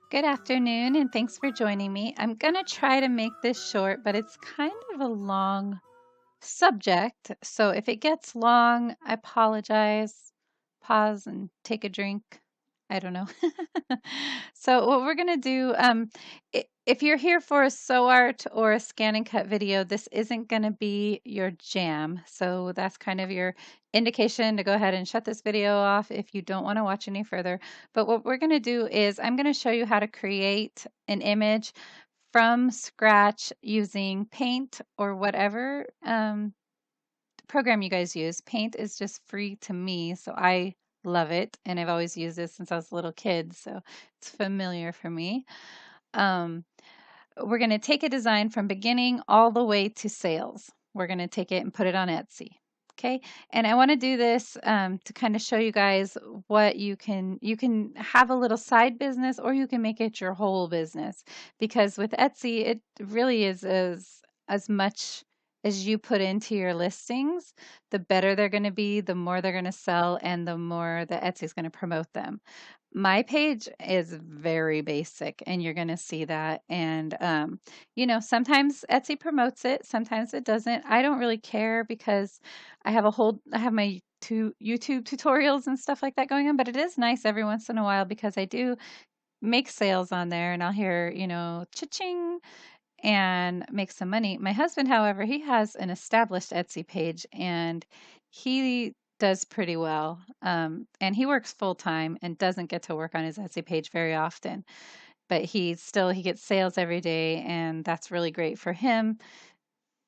Good afternoon, and thanks for joining me. I'm going to try to make this short, but it's kind of a long subject. So if it gets long, I apologize. Pause and take a drink. I don't know. So what we're going to do, if you're here for a SewArt or a scan and cut video, this isn't going to be your jam. So that's kind of your indication to go ahead and shut this video off if you don't want to watch any further. But what we're going to do is I'm going to show you how to create an image from scratch using Paint or whatever program you guys use. Paint is just free to me, so I love it, and I've always used it since I was a little kid, so it's familiar for me. Um, we're going to take a design from beginning all the way to sales. We're going to take it and put it on Etsy. Okay, and I want to do this to kind of show you guys what you can have a little side business, or you can make it your whole business, because with Etsy it really is as much as you put into your listings, the better they're going to be, the more they're going to sell, and the more the Etsy is going to promote them. My page is very basic, and you're going to see that. And, sometimes Etsy promotes it, sometimes it doesn't. I don't really care because I have my two YouTube tutorials and stuff like that going on, but it is nice every once in a while because I do make sales on there and I'll hear, cha-ching and make some money. My husband, however, he has an established Etsy page and he does pretty well. And he works full time and doesn't get to work on his Etsy page very often, but he gets sales every day, and that's really great for him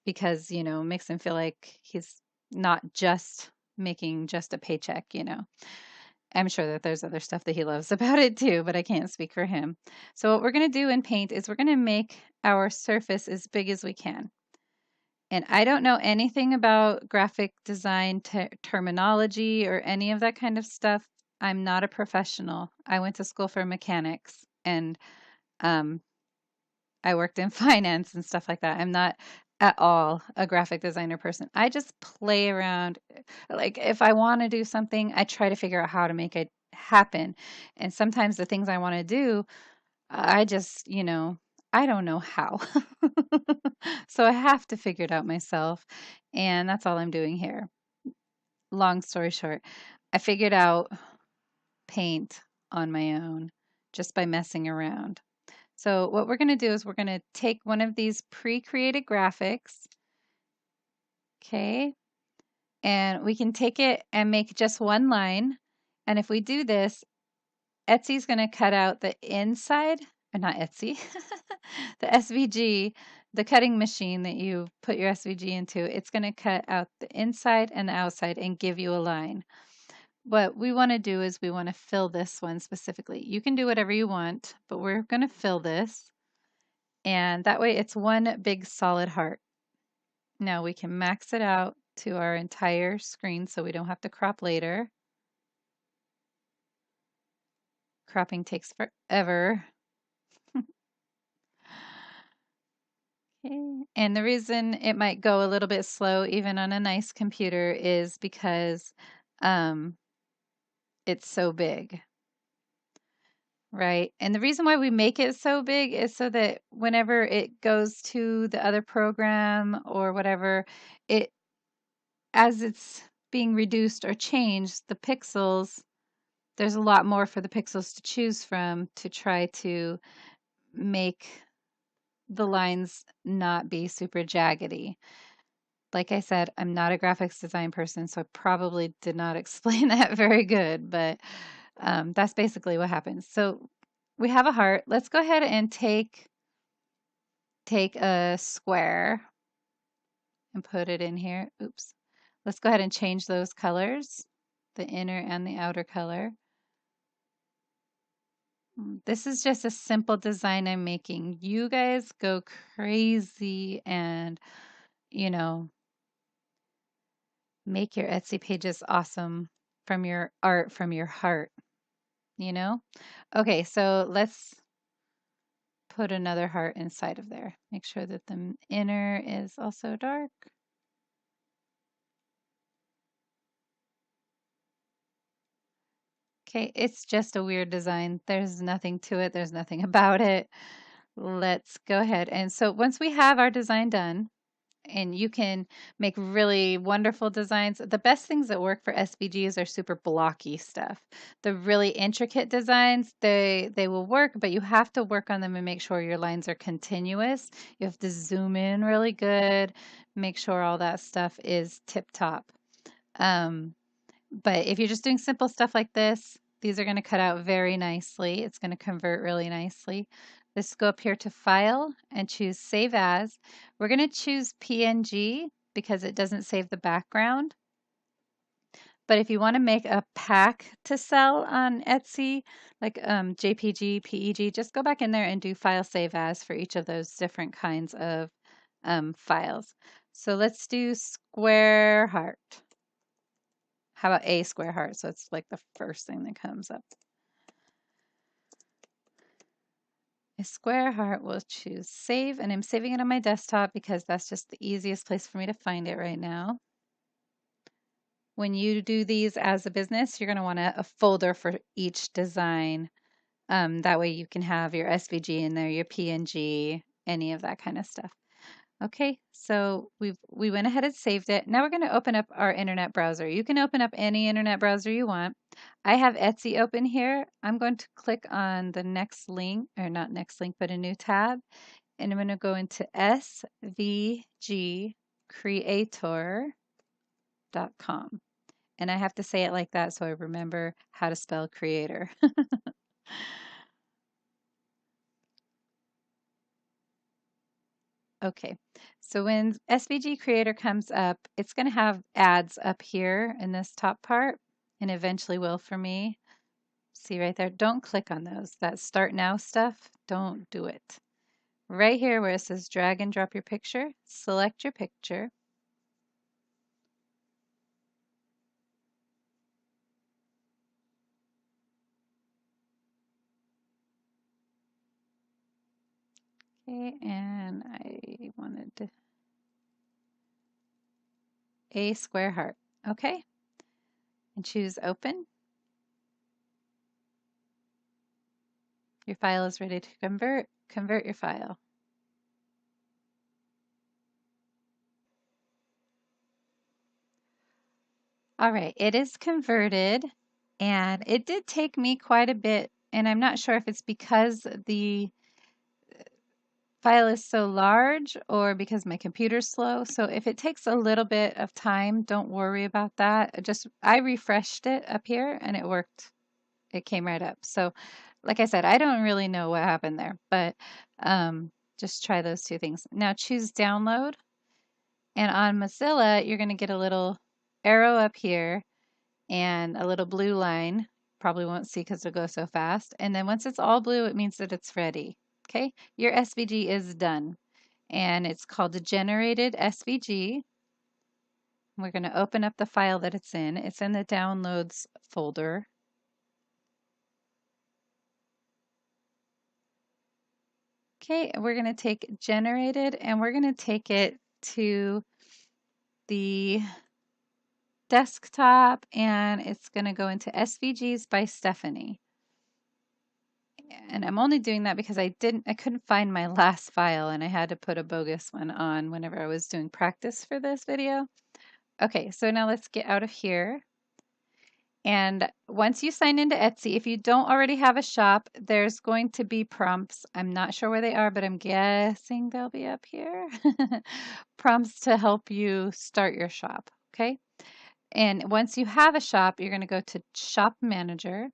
because, makes him feel like he's not just making just a paycheck. I'm sure that there's other stuff that he loves about it too, but I can't speak for him. So what we're going to do in Paint is we're going to make our surface as big as we can. And I don't know anything about graphic design terminology or any of that kind of stuff. I'm not a professional. I went to school for mechanics, and um, I worked in finance and stuff like that. I'm not at all a graphic designer person. I just play around. Like if I want to do something, I try to figure out how to make it happen. And sometimes the things I want to do, I just, I don't know how. So I have to figure it out myself. And that's all I'm doing here. Long story short, I figured out paint on my own just by messing around. So what we're going to do is we're going to take one of these pre-created graphics, okay, and we can take it and make just one line. And if we do this, Etsy's going to cut out the inside, or not Etsy, the SVG, the cutting machine that you put your SVG into. It's going to cut out the inside and the outside and give you a line. What we want to do is we want to fill this one specifically. You can do whatever you want, but we're going to fill this. And that way it's one big solid heart. Now we can max it out to our entire screen so we don't have to crop later. Cropping takes forever. Okay. And the reason it might go a little bit slow even on a nice computer is because um, it's so big. Right. And the reason why we make it so big is so that whenever it goes to the other program or whatever, it as it's being reduced or changed, the pixels, there's a lot more for the pixels to choose from to try to make the lines not be super jaggedy. Like I said, I'm not a graphics design person, so I probably did not explain that very good, but that's basically what happens. So we have a heart. Let's go ahead and take a square and put it in here. Oops. Let's go ahead and change those colors, the inner and the outer color. This is just a simple design I'm making. You guys go crazy and, you know, make your Etsy pages awesome from your art, from your heart, you know? Okay, so let's put another heart inside of there. Make sure that the inner is also dark. Okay, it's just a weird design. There's nothing to it. There's nothing about it. Let's go ahead. And so once we have our design done, and you can make really wonderful designs. The best things that work for SVGs are super blocky stuff. The really intricate designs, they will work, but you have to work on them and make sure your lines are continuous. You have to zoom in really good, make sure all that stuff is tip top. But if you're just doing simple stuff like this, these are going to cut out very nicely. It's going to convert really nicely. Let's go up here to File and choose Save As. We're going to choose PNG because it doesn't save the background. But if you want to make a pack to sell on Etsy, like JPG, PEG, just go back in there and do File Save As for each of those different kinds of files. So let's do Square Heart. How about a square heart? So it's like the first thing that comes up. A square heart, we'll choose save, and I'm saving it on my desktop because that's just the easiest place for me to find it right now. When you do these as a business, you're going to want a folder for each design. That way you can have your SVG in there, your PNG, any of that kind of stuff. Okay, so we went ahead and saved it. Now we're going to open up our internet browser. You can open up any internet browser you want. I have Etsy open here. I'm going to click on the next link, or not next link, but a new tab. And I'm going to go into svgcreator.com. And I have to say it like that so I remember how to spell creator. Okay, so when SVG Creator comes up, it's going to have ads up here in this top part, and eventually will for me. See right there? Don't click on those. That Start Now stuff, don't do it. Right here where it says drag and drop your picture, select your picture. Okay, and I wanted a square heart. Okay, and choose Open. Your file is ready to convert. Convert your file. All right, it is converted, and it did take me quite a bit, and I'm not sure if it's because the file is so large or because my computer's slow. So if it takes a little bit of time, don't worry about that. I refreshed it up here and it worked. It came right up. So like I said, I don't really know what happened there, but just try those two things. Now choose download, and on Mozilla, you're going to get a little arrow up here and a little blue line. Probably won't see because it'll go so fast. And then once it's all blue, it means that it's ready. Okay, your SVG is done. And it's called a generated SVG. We're going to open up the file that it's in. It's in the downloads folder. Okay, we're going to take generated and we're going to take it to the desktop, and it's going to go into SVGs by Stephanie. And I'm only doing that because I couldn't find my last file and I had to put a bogus one on whenever I was doing practice for this video. Okay, so now let's get out of here. And once you sign into Etsy, if you don't already have a shop, there's going to be prompts. I'm not sure where they are, but I'm guessing they'll be up here. Prompts to help you start your shop, okay? And once you have a shop, you're going to go to Shop Manager.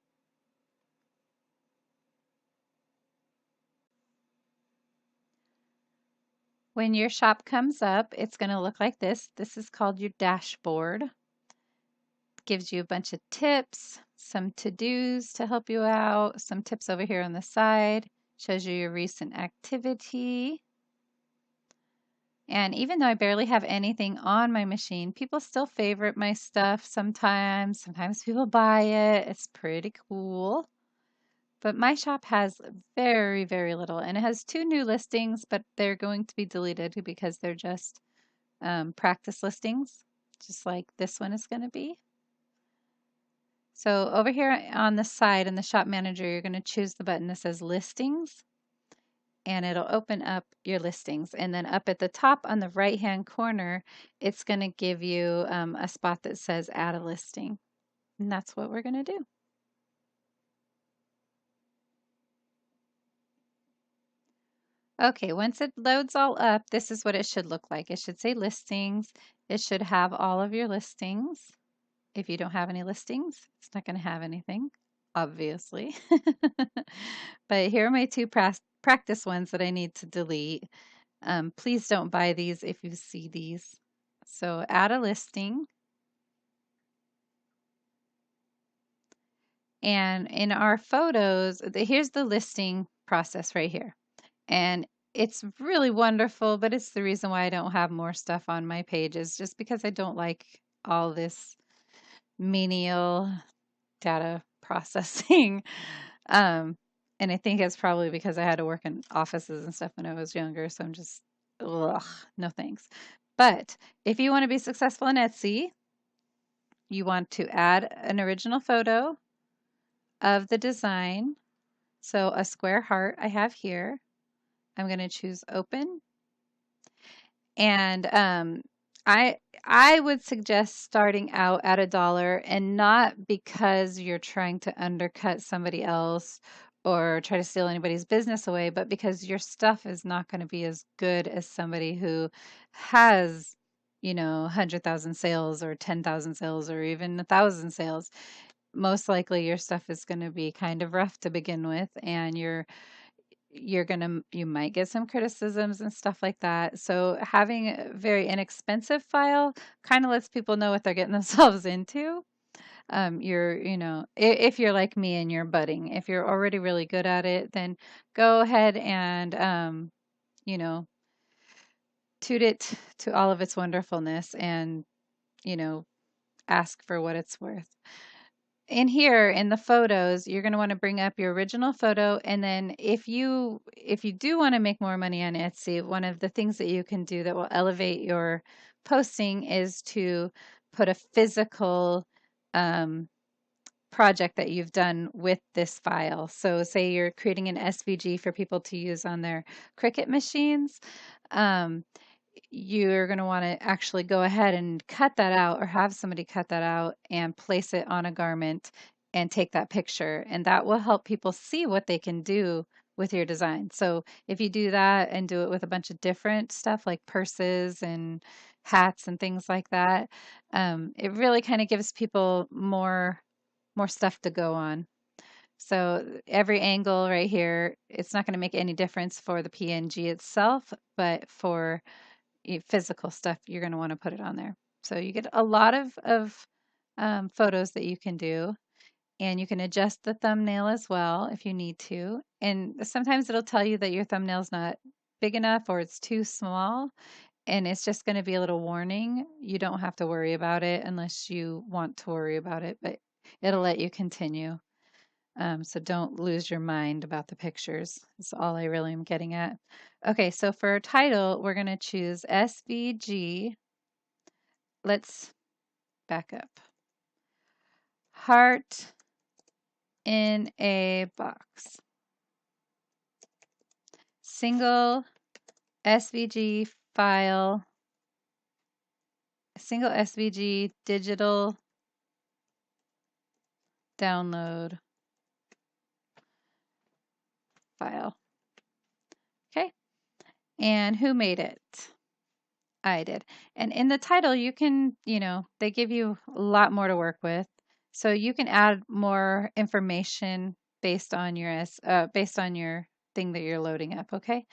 When your shop comes up, it's going to look like this. This is called your dashboard. Gives you a bunch of tips, some to-dos to help you out, some tips over here on the side, shows you your recent activity. And even though I barely have anything on my machine, people still favorite my stuff sometimes. Sometimes people buy it. It's pretty cool. But my shop has very, very little, and it has 2 new listings, but they're going to be deleted because they're just practice listings, just like this one is going to be. So over here on the side in the shop manager, you're going to choose the button that says listings, and it'll open up your listings. And then up at the top on the right hand corner, it's going to give you a spot that says add a listing. And that's what we're going to do. Okay, once it loads all up, this is what it should look like. It should say listings. It should have all of your listings. If you don't have any listings, it's not going to have anything, obviously. But here are my two practice ones that I need to delete. Please don't buy these if you see these. So add a listing. And in our photos, here's the listing process right here. And it's really wonderful, but it's the reason why I don't have more stuff on my pages, just because I don't like all this menial data processing. And I think it's probably because I had to work in offices and stuff when I was younger, so I'm just, ugh, no thanks. But if you want to be successful in Etsy, you want to add an original photo of the design. So a square heart I have here. I'm going to choose open. And I would suggest starting out at $1, and not because you're trying to undercut somebody else or try to steal anybody's business away, but because your stuff is not going to be as good as somebody who has, 100,000 sales or 10,000 sales or even 1,000 sales. Most likely your stuff is going to be kind of rough to begin with, and you might get some criticisms and stuff like that. So having a very inexpensive file kind of lets people know what they're getting themselves into. If you're like me and you're budding, if you're already really good at it, then go ahead and, you know, toot it to all of its wonderfulness and, you know, ask for what it's worth. In here in the photos, you're going to want to bring up your original photo, and then if you do want to make more money on Etsy, one of the things that you can do that will elevate your posting is to put a physical um, project that you've done with this file. So say you're creating an SVG for people to use on their Cricut machines. Um, you're going to want to actually go ahead and cut that out, or have somebody cut that out and place it on a garment and take that picture. And that will help people see what they can do with your design. So if you do that and do it with a bunch of different stuff like purses and hats and things like that, it really kind of gives people more stuff to go on. So every angle right here, it's not going to make any difference for the PNG itself, but for physical stuff, you're going to want to put it on there. So you get a lot of photos that you can do, and you can adjust the thumbnail as well if you need to. And sometimes it'll tell you that your thumbnail's not big enough or it's too small, and it's just going to be a little warning. You don't have to worry about it unless you want to worry about it, but it'll let you continue. So don't lose your mind about the pictures. That's all I really am getting at. Okay, so for our title, we're going to choose SVG. Let's back up. Heart in a box. Single SVG file. Single SVG digital download file. Okay, and who made it? I did. And in the title, you can, they give you a lot more to work with. So you can add more information based on your thing that you're loading up, okay?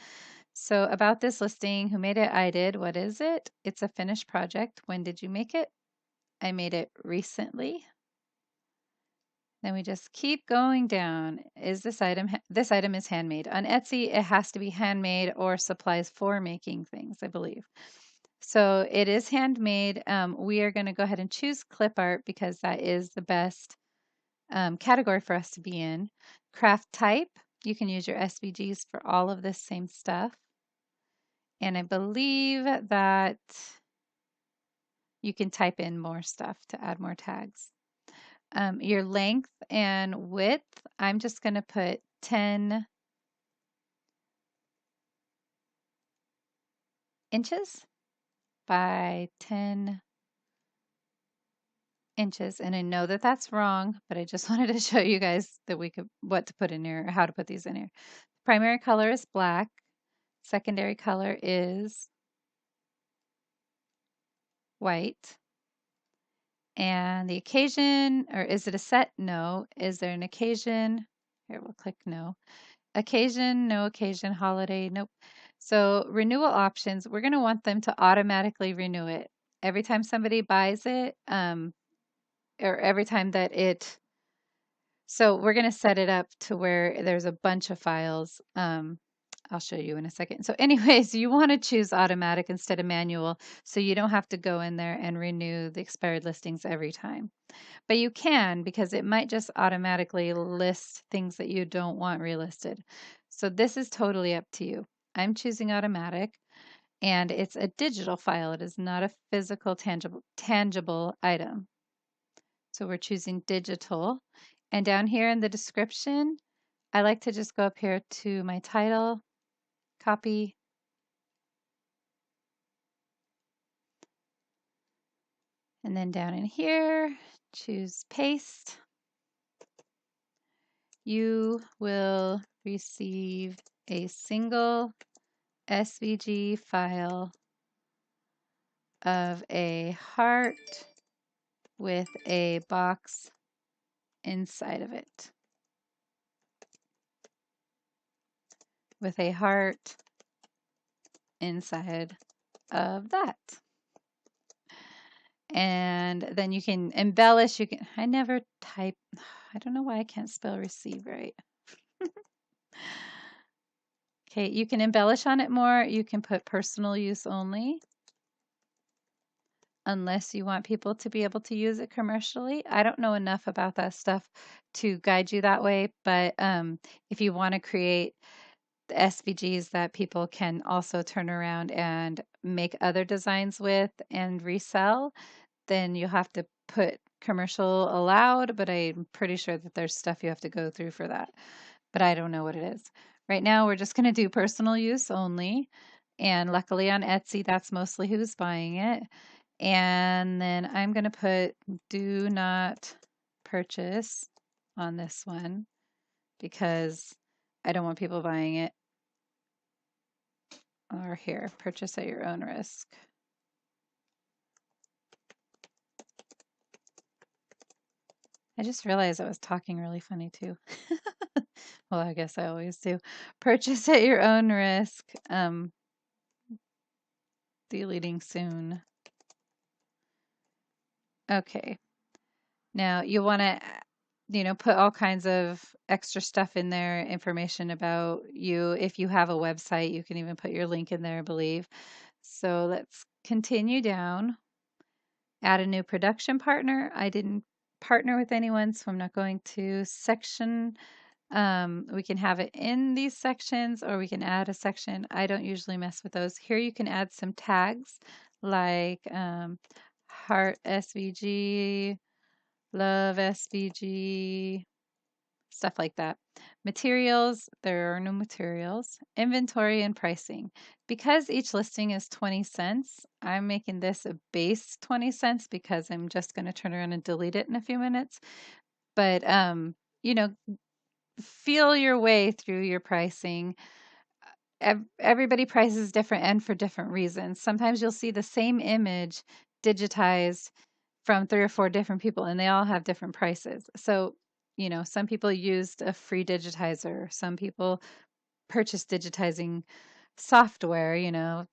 So about this listing, who made it? I did. What is it? It's a finished project. When did you make it? I made it recently. Then we just keep going down. Is this item is handmade. On Etsy, it has to be handmade or supplies for making things, I believe. So it is handmade. We are going to go ahead and choose clip art because that is the best category for us to be in. Craft type, you can use your SVGs for all of this same stuff. And I believe that you can type in more stuff to add more tags. Your length and width, I'm just going to put 10 inches by 10 inches. And I know that that's wrong, but I just wanted to show you guys that what to put in here, or how to put these in here. Primary color is black. Secondary color is white. And the occasion, or is it a set? No. Is there an occasion? Here, we'll click no. Occasion, no occasion, holiday, nope. So renewal options, we're going to want them to automatically renew it. Every time somebody buys it, or every time that so we're going to set it up to where there's a bunch of files. I'll show you in a second. So anyways, you want to choose automatic instead of manual, so you don't have to go in there and renew the expired listings every time. But you can, because it might just automatically list things that you don't want relisted. So this is totally up to you. I'm choosing automatic, and it's a digital file. It is not a physical tangible item. So we're choosing digital. And down here in the description, I like to just go up here to my title, copy, and then down in here, choose paste. You will receive a single SVG file of a heart with a box inside of it. With a heart inside of that. And then you can embellish. I never type. I don't know why I can't spell receive right. Okay, you can embellish on it more. You can put personal use only, unless you want people to be able to use it commercially. I don't know enough about that stuff to guide you that way, but if you want to create the SVGs that people can also turn around and make other designs with and resell, then you'll have to put commercial allowed, but I'm pretty sure that there's stuff you have to go through for that, but I don't know what it is. Right now, we're just going to do personal use only. And luckily on Etsy, that's mostly who's buying it. And then I'm going to put do not purchase on this one because I don't want people buying it. Or here, purchase at your own risk. I just realized I was talking really funny too. Well, I guess I always do. Purchase at your own risk. Deleting soon. Okay. Now you want to, put all kinds of extra stuff in there, information about you. If you have a website, you can even put your link in there, I believe. So let's continue down. Add a new production partner. I didn't partner with anyone, so I'm not going to. Section. We can have it in these sections, or we can add a section. I don't usually mess with those. Here you can add some tags like heart SVG, love SVG, stuff like that. Materials, there are no materials. Inventory and pricing. Because each listing is 20 cents, I'm making this a base 20 cents because I'm just going to turn around and delete it in a few minutes. But, feel your way through your pricing. Everybody prices different and for different reasons. Sometimes you'll see the same image digitized from 3 or 4 different people and they all have different prices. So, some people used a free digitizer. Some people purchased digitizing software,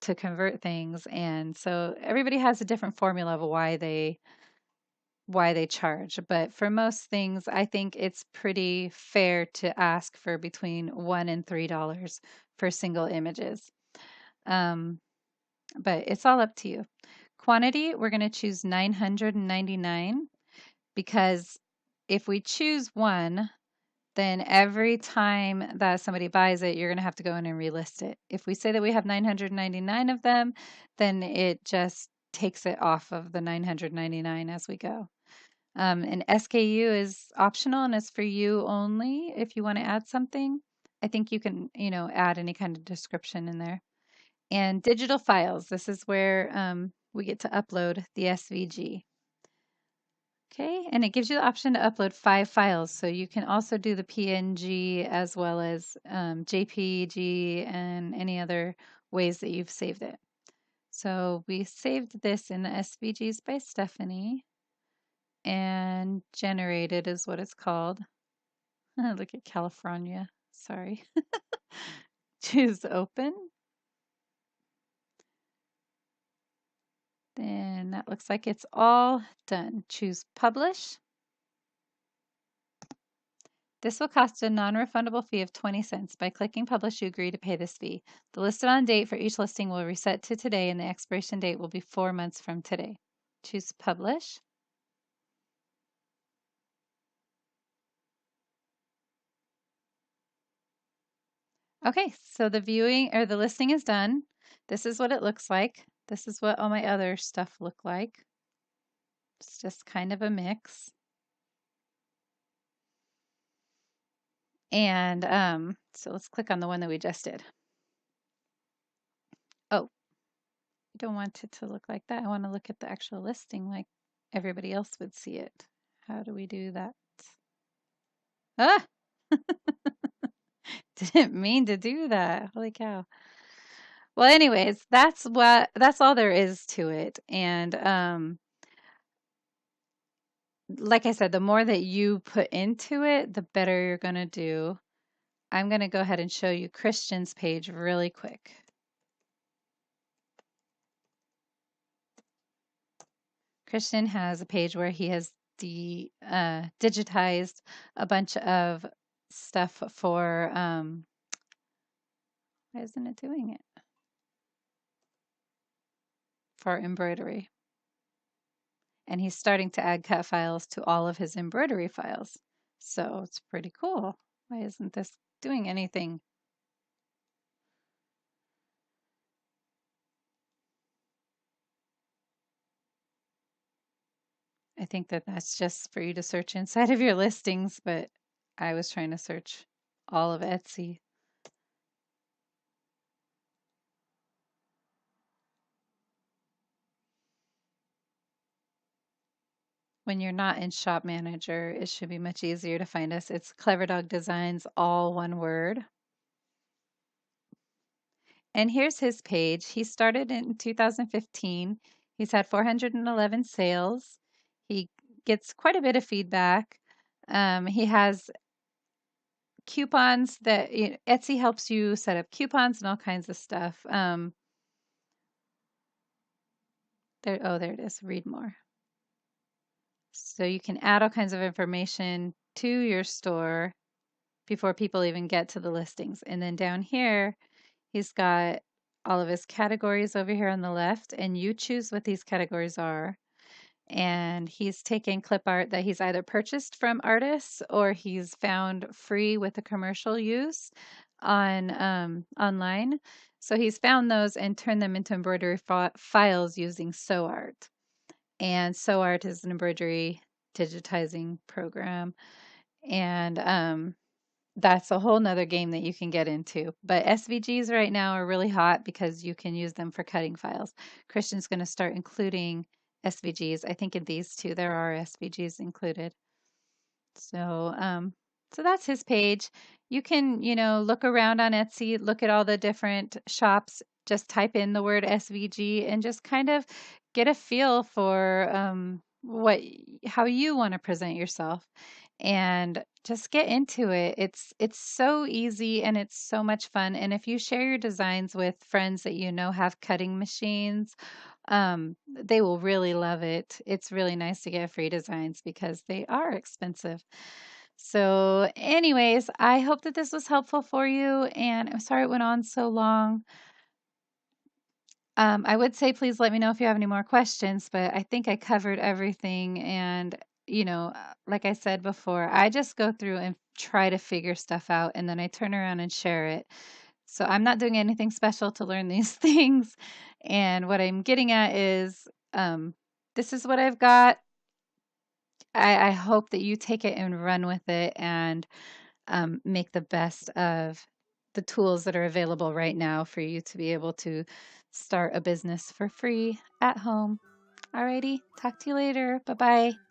to convert things. And so everybody has a different formula of why they charge. But for most things, I think it's pretty fair to ask for between $1 and $3 for single images. But it's all up to you. Quantity, we're going to choose 999 because if we choose one, then every time that somebody buys it, you're going to have to go in and relist it. If we say that we have 999 of them, then it just takes it off of the 999 as we go. And SKU is optional and it's for you only if you want to add something. I think you can, add any kind of description in there. And digital files, this is where we get to upload the SVG. Okay, and it gives you the option to upload 5 files. So you can also do the PNG as well as JPEG and any other ways that you've saved it. So we saved this in the SVGs by Stephanie, and generated is what it's called. Look at California, sorry. Choose open. Then that looks like it's all done. Choose publish. This will cost a non-refundable fee of 20 cents. By clicking publish, you agree to pay this fee. The listed on date for each listing will reset to today and the expiration date will be 4 months from today. Choose publish. Okay, so the viewing or the listing is done. This is what it looks like. This is what all my other stuff look like. It's just kind of a mix. And so let's click on the one that we just did. Oh, I don't want it to look like that. I want to look at the actual listing like everybody else would see it. How do we do that? Ah! Didn't mean to do that. Holy cow. Well, anyways, that's all there is to it. And like I said, the more that you put into it, the better you're going to do. I'm going to go ahead and show you Christian's page really quick. Christian has a page where he has digitized a bunch of stuff for, why isn't it doing it? For embroidery. And he's starting to add cut files to all of his embroidery files. So it's pretty cool. Why isn't this doing anything? I think that that's just for you to search inside of your listings, but I was trying to search all of Etsy. When you're not in Shop Manager, it should be much easier to find us. It's Clever Dog Designs, all one word. And here's his page. He started in 2015. He's had 411 sales. He gets quite a bit of feedback. He has coupons that Etsy helps you set up coupons and all kinds of stuff. There it is. Read more. So you can add all kinds of information to your store before people even get to the listings. And then down here, he's got all of his categories over here on the left, and you choose what these categories are. And he's taken clip art that he's either purchased from artists or he's found free with a commercial use on online. So he's found those and turned them into embroidery files using SewArt. And SewArt is an embroidery digitizing program. And that's a whole nother game that you can get into. But SVGs right now are really hot because you can use them for cutting files. Christian's going to start including SVGs. I think in these two there are SVGs included. So that's his page. You can, look around on Etsy, look at all the different shops, just type in the word SVG and just kind of get a feel for how you want to present yourself and just get into it. It's so easy and it's so much fun. And if you share your designs with friends that you know have cutting machines, they will really love it. It's really nice to get free designs because they are expensive. So, anyways, I hope that this was helpful for you, and I'm sorry it went on so long. I would say please let me know if you have any more questions, but I think I covered everything. And, like I said before, I just go through and try to figure stuff out, and then I turn around and share it. So I'm not doing anything special to learn these things. And what I'm getting at is this is what I've got. I hope that you take it and run with it and make the best of the tools that are available right now for you to be able to start a business for free at home. Alrighty, talk to you later. Bye bye.